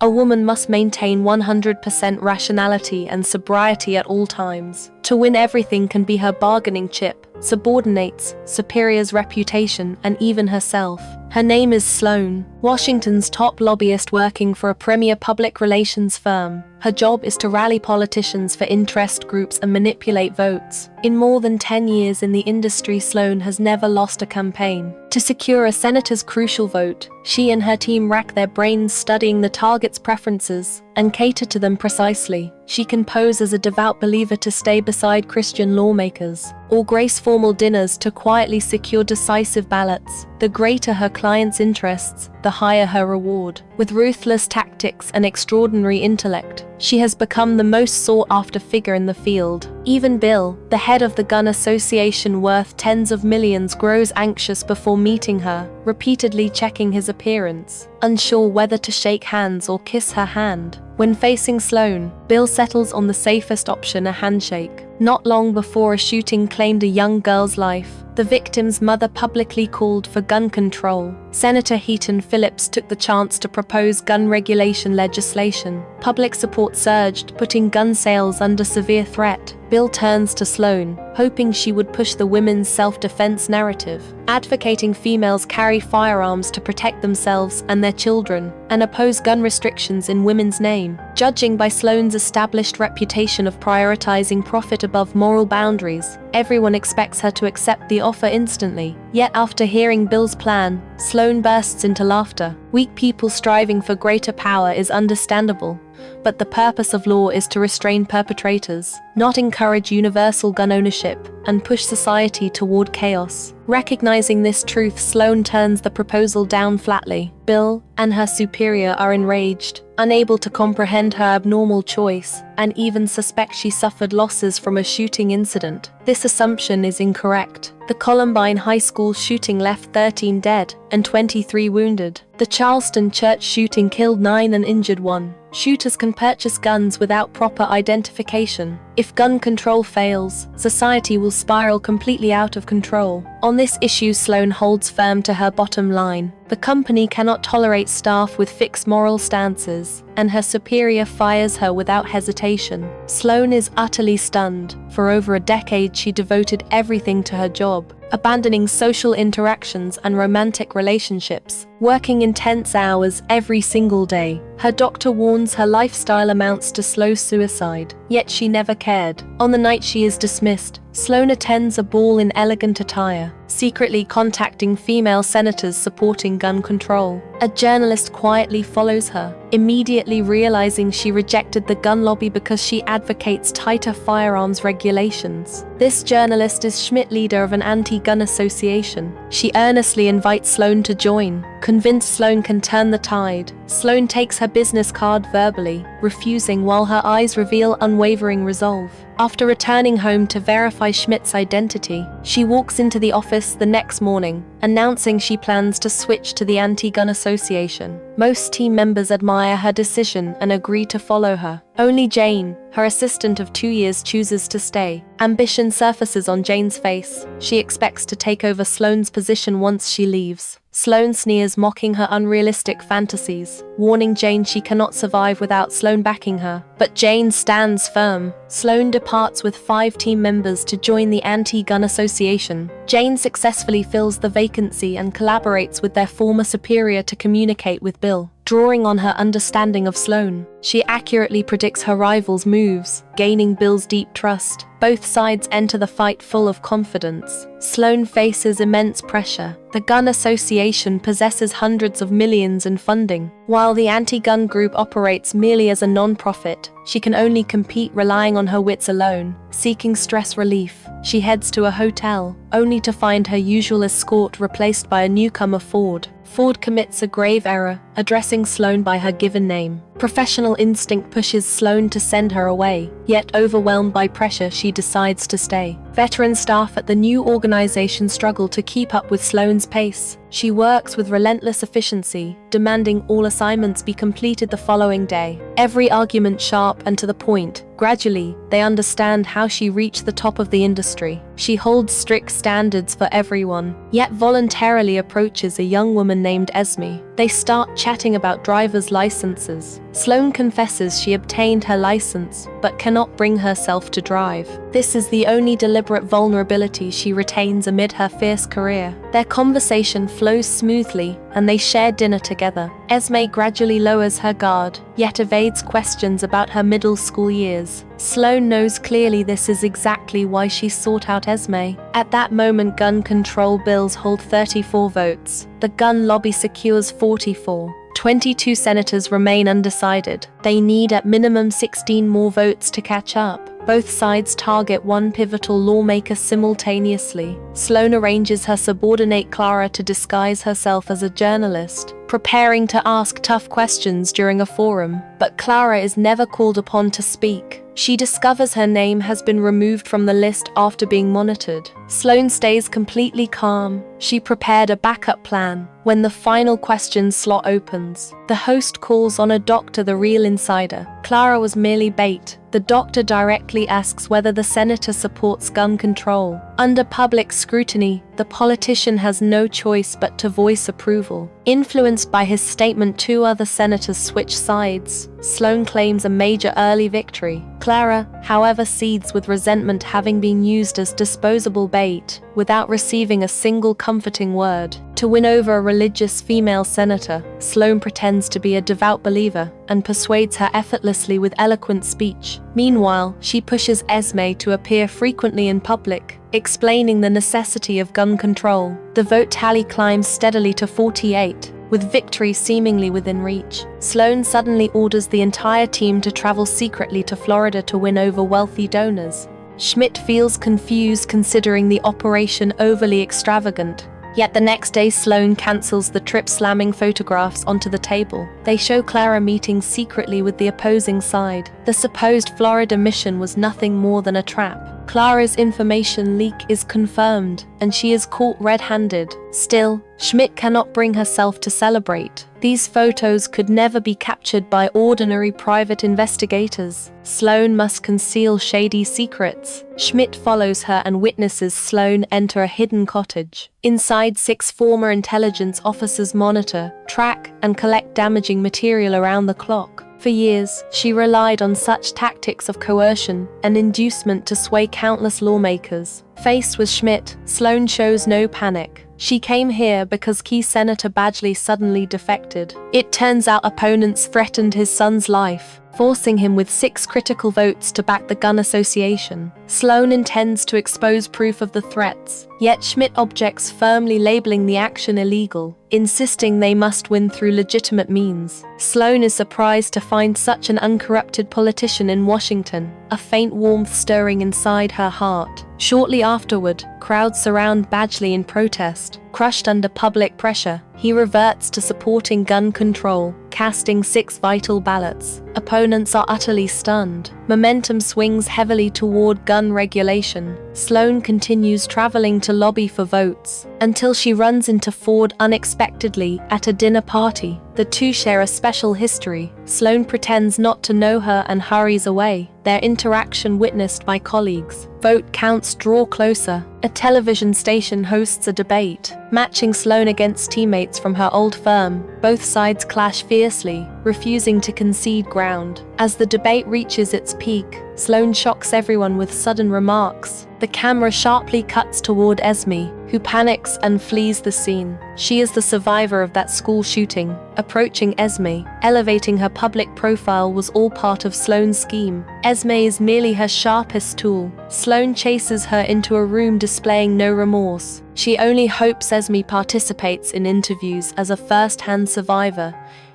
A woman must maintain 100% rationality and sobriety at all times. To win, everything can be her bargaining chip: subordinates, superiors' reputation, and even herself. Her name is Sloane, Washington's top lobbyist working for a premier public relations firm. Her job is to rally politicians for interest groups and manipulate votes. In more than 10 years in the industry, Sloane has never lost a campaign. To secure a senator's crucial vote, she and her team rack their brains studying the target's preferences and cater to them precisely. She can pose as a devout believer to stay beside Christian lawmakers, or grace formal dinners to quietly secure decisive ballots. The greater her client's interests, the higher her reward. With ruthless tactics and extraordinary intellect, she has become the most sought-after figure in the field. Even Bill, the head of the gun association worth tens of millions, grows anxious before meeting her, repeatedly checking his appearance, unsure whether to shake hands or kiss her hand. When facing Sloane, Bill settles on the safest option: a handshake. Not long before a shooting claimed a young girl's life, the victim's mother publicly called for gun control. Senator Heaton Phillips took the chance to propose gun regulation legislation. Public support surged, putting gun sales under severe threat. Bill turns to Sloane, hoping she would push the women's self-defense narrative, advocating females carry firearms to protect themselves and their children, and oppose gun restrictions in women's name. Judging by Sloane's established reputation of prioritizing profit above moral boundaries, everyone expects her to accept the offer instantly. Yet after hearing Bill's plan, Sloane bursts into laughter. Weak people striving for greater power is understandable, but the purpose of law is to restrain perpetrators, not encourage universal gun ownership and push society toward chaos. Recognizing this truth, Sloane turns the proposal down flatly. Bill and her superior are enraged, unable to comprehend her abnormal choice, and even suspect she suffered losses from a shooting incident. This assumption is incorrect. The Columbine High School shooting left 13 dead and 23 wounded. The Charleston church shooting killed 9 and injured 1. Shooters can purchase guns without proper identification. If gun control fails, society will spiral completely out of control. On this issue, Sloane holds firm to her bottom line. The company cannot tolerate staff with fixed moral stances, and her superior fires her without hesitation. Sloane is utterly stunned. For over a decade, she devoted everything to her job, abandoning social interactions and romantic relationships, working intense hours every single day. Her doctor warns her lifestyle amounts to slow suicide, yet she never cared. On the night she is dismissed, Sloane attends a ball in elegant attire, secretly contacting female senators supporting gun control. A journalist quietly follows her, immediately realizing she rejected the gun lobby because she advocates tighter firearms regulations. This journalist is Schmidt, leader of an anti-gun association. She earnestly invites Sloane to join, convinced Sloane can turn the tide. Sloane takes her business card verbally, refusing while her eyes reveal unwavering resolve. After returning home to verify Schmidt's identity, she walks into the office the next morning, announcing she plans to switch to the anti-gun association. Most team members admire her decision and agree to follow her. Only Jane, her assistant of 2 years, chooses to stay. Ambition surfaces on Jane's face. She expects to take over Sloane's position once she leaves. Sloane sneers, mocking her unrealistic fantasies, warning Jane she cannot survive without Sloane backing her. But Jane stands firm. Sloane departs with 5 team members to join the anti-gun association. Jane successfully fills the vacancy and collaborates with their former superior to communicate with Bill. Drawing on her understanding of Sloane, she accurately predicts her rival's moves, gaining Bill's deep trust. Both sides enter the fight full of confidence. Sloane faces immense pressure. The gun association possesses hundreds of millions in funding, while the anti-gun group operates merely as a non-profit. She can only compete relying on her wits alone. Seeking stress relief, she heads to a hotel, only to find her usual escort replaced by a newcomer, Ford. Ford commits a grave error, addressing Sloane by her given name. Professional instinct pushes Sloane to send her away, yet overwhelmed by pressure, she decides to stay. Veteran staff at the new organization struggle to keep up with Sloane's pace. She works with relentless efficiency, demanding all assignments be completed the following day. Every argument sharp and to the point. Gradually, they understand how she reached the top of the industry. She holds strict standards for everyone, yet voluntarily approaches a young woman named Esme. They start chatting about driver's licenses. Sloane confesses she obtained her license, but cannot bring herself to drive. This is the only deliberate vulnerability she retains amid her fierce career. Their conversation flows smoothly, and they share dinner together. Esme gradually lowers her guard, yet evades questions about her middle school years. Sloane knows clearly this is exactly why she sought out Esme. At that moment, gun control bills hold 34 votes. The gun lobby secures 44. 22 senators remain undecided. They need at minimum 16 more votes to catch up. Both sides target one pivotal lawmaker simultaneously. Sloane arranges her subordinate Clara to disguise herself as a journalist, preparing to ask tough questions during a forum. But Clara is never called upon to speak. She discovers her name has been removed from the list after being monitored. Sloane stays completely calm. She prepared a backup plan. When the final question slot opens, the host calls on a doctor, the real insider. Clara was merely bait. The doctor directly asks whether the senator supports gun control. Under public scrutiny, the politician has no choice but to voice approval. Influenced by his statement, two other senators switch sides. Sloane claims a major early victory. Clara, however, cedes with resentment, having been used as disposable bait, without receiving a single comforting word. To win over a religious female senator, Sloane pretends to be a devout believer and persuades her effortlessly with eloquent speech. Meanwhile, she pushes Esme to appear frequently in public, explaining the necessity of gun control. The vote tally climbs steadily to 48. With victory seemingly within reach, Sloane suddenly orders the entire team to travel secretly to Florida to win over wealthy donors. Schmidt feels confused, considering the operation overly extravagant. Yet the next day, Sloane cancels the trip, slamming photographs onto the table. They show Clara meeting secretly with the opposing side. The supposed Florida mission was nothing more than a trap. Clara's information leak is confirmed, and she is caught red-handed. Still, Schmidt cannot bring herself to celebrate. These photos could never be captured by ordinary private investigators. Sloane must conceal shady secrets. Schmidt follows her and witnesses Sloane enter a hidden cottage. Inside, 6 former intelligence officers monitor, track, and collect damaging material around the clock. For years, she relied on such tactics of coercion and inducement to sway countless lawmakers. Faced with Schmidt, Sloane shows no panic. She came here because key Senator Badgley suddenly defected. It turns out opponents threatened his son's life, forcing him with 6 critical votes to back the gun association. Sloane intends to expose proof of the threats, yet Schmidt objects, firmly labeling the action illegal, insisting they must win through legitimate means. Sloane is surprised to find such an uncorrupted politician in Washington, a faint warmth stirring inside her heart. Shortly afterward, crowds surround Badgley in protest. Crushed under public pressure, he reverts to supporting gun control, casting 6 vital ballots. Opponents are utterly stunned. Momentum swings heavily toward gun regulation. Sloane continues traveling to lobby for votes, until she runs into Ford unexpectedly at a dinner party. The two share a special history. Sloane pretends not to know her and hurries away, their interaction witnessed by colleagues. Vote counts draw closer. A television station hosts a debate, matching Sloane against teammates from her old firm. Both sides clash fiercely, refusing to concede ground. As the debate reaches its peak, Sloane shocks everyone with sudden remarks. The camera sharply cuts toward Esme, who panics and flees the scene. She is the survivor of that school shooting. Approaching Esme, elevating her public profile was all part of Sloane's scheme. Esme is merely her sharpest tool. Sloane chases her into a room displaying no remorse. She only hopes Esme participates in interviews as a first-hand survivor,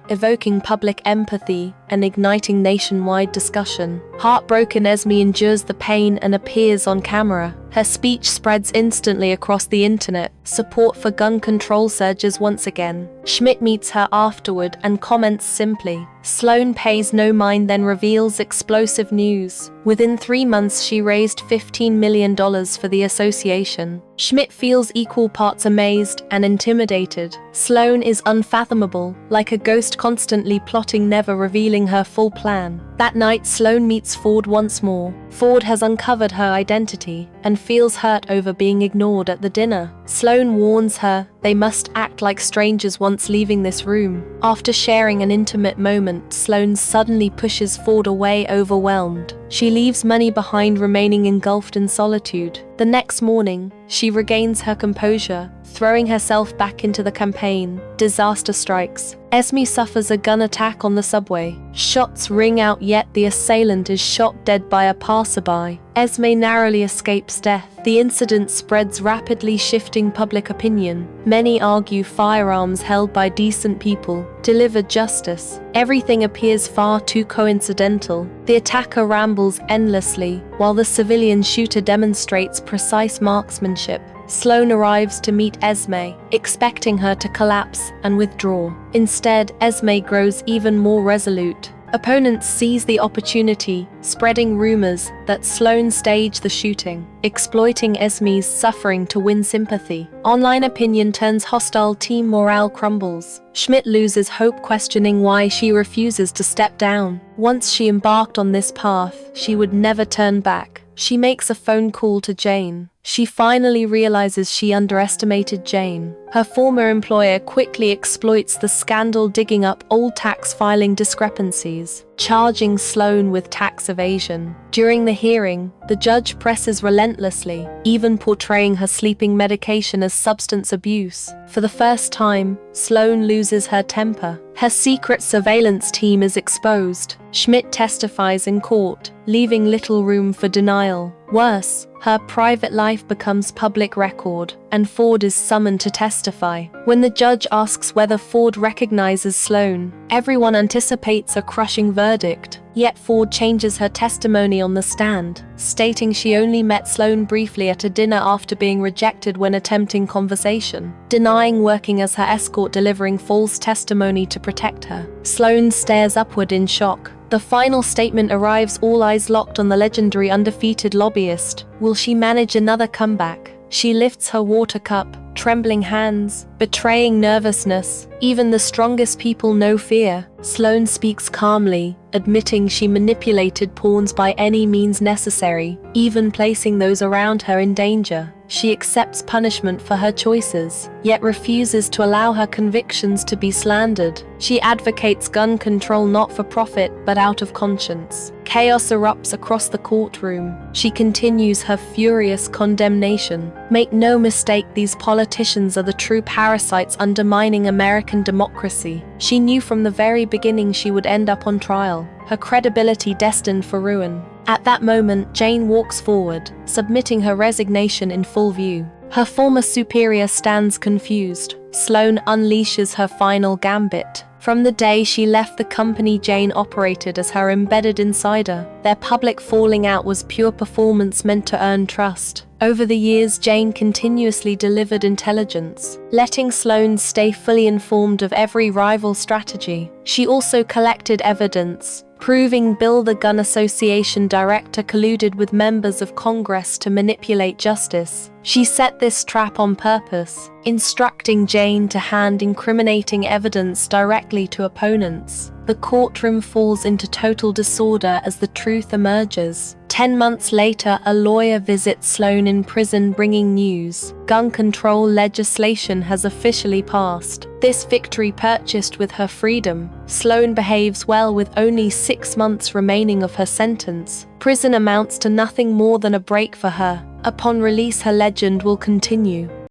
evoking public empathy and igniting nationwide discussion. Heartbroken, Esme endures the pain and appears on camera. Her speech spreads instantly across the internet. Support for gun control surges once again. Schmidt meets her afterward and comments simply. Sloane pays no mind, then reveals explosive news. Within 3 months, she raised $15 million for the association. Schmidt feels equal parts amazed and intimidated. Sloane is unfathomable, like a ghost constantly plotting, never revealing her full plan. That night, Sloane meets humiliates Ford once more. Ford has uncovered her identity and feels hurt over being ignored at the dinner. Sloane warns her they must act like strangers once leaving this room. After sharing an intimate moment, Sloane suddenly pushes Ford away, overwhelmed. She leaves Money behind, remaining engulfed in solitude. The next morning, she regains her composure, throwing herself back into the campaign. Disaster strikes. Esme suffers a gun attack on the subway. Shots ring out, yet the assailant is shot dead by a passerby. Esme narrowly escapes death. The incident spreads rapidly, shifting public opinion. Many argue firearms held by decent people delivered justice. Everything appears far too coincidental. The attacker rambles endlessly, while the civilian shooter demonstrates precise marksmanship. Sloane arrives to meet Esme, expecting her to collapse and withdraw. Instead, Esme grows even more resolute. Opponents seize the opportunity, spreading rumors that Sloane staged the shooting, exploiting Esme's suffering to win sympathy. Online opinion turns hostile, team morale crumbles. Schmidt loses hope, questioning why she refuses to step down. Once she embarked on this path, she would never turn back. She makes a phone call to Jane. She finally realizes she underestimated Jane. Her former employer quickly exploits the scandal, digging up old tax filing discrepancies, charging Sloane with tax evasion. During the hearing, the judge presses relentlessly, even portraying her sleeping medication as substance abuse. For the first time, Sloane loses her temper. Her secret surveillance team is exposed. Schmidt testifies in court, leaving little room for denial. Worse, her private life becomes public record, and Ford is summoned to testify. When the judge asks whether Ford recognizes Sloane, everyone anticipates a crushing verdict. Yet Ford changes her testimony on the stand, stating she only met Sloane briefly at a dinner after being rejected when attempting conversation, denying working as her escort, delivering false testimony to protect her. Sloane stares upward in shock. The final statement arrives, all eyes locked on the legendary undefeated lobbyist. Will she manage another comeback? She lifts her water cup, trembling hands, betraying nervousness. Even the strongest people know fear. Sloane speaks calmly, admitting she manipulated pawns by any means necessary, even placing those around her in danger. She accepts punishment for her choices, yet refuses to allow her convictions to be slandered. She advocates gun control not for profit, but out of conscience. Chaos erupts across the courtroom. She continues her furious condemnation. Make no mistake, these politicians are the true parasites undermining American democracy. She knew from the very beginning she would end up on trial, her credibility destined for ruin. At that moment, Jane walks forward, submitting her resignation in full view. Her former superior stands confused. Sloane unleashes her final gambit. From the day she left the company, Jane operated as her embedded insider. Their public falling out was pure performance meant to earn trust. Over the years, Jane continuously delivered intelligence, letting Sloane stay fully informed of every rival strategy. She also collected evidence, proving Bill the Gun Association director colluded with members of Congress to manipulate justice. She set this trap on purpose, instructing Jane to hand incriminating evidence directly to opponents. The courtroom falls into total disorder as the truth emerges. 10 months later, a lawyer visits Sloane in prison, bringing news. Gun control legislation has officially passed. This victory purchased with her freedom. Sloane behaves well with only 6 months remaining of her sentence. Prison amounts to nothing more than a break for her. Upon release, her legend will continue.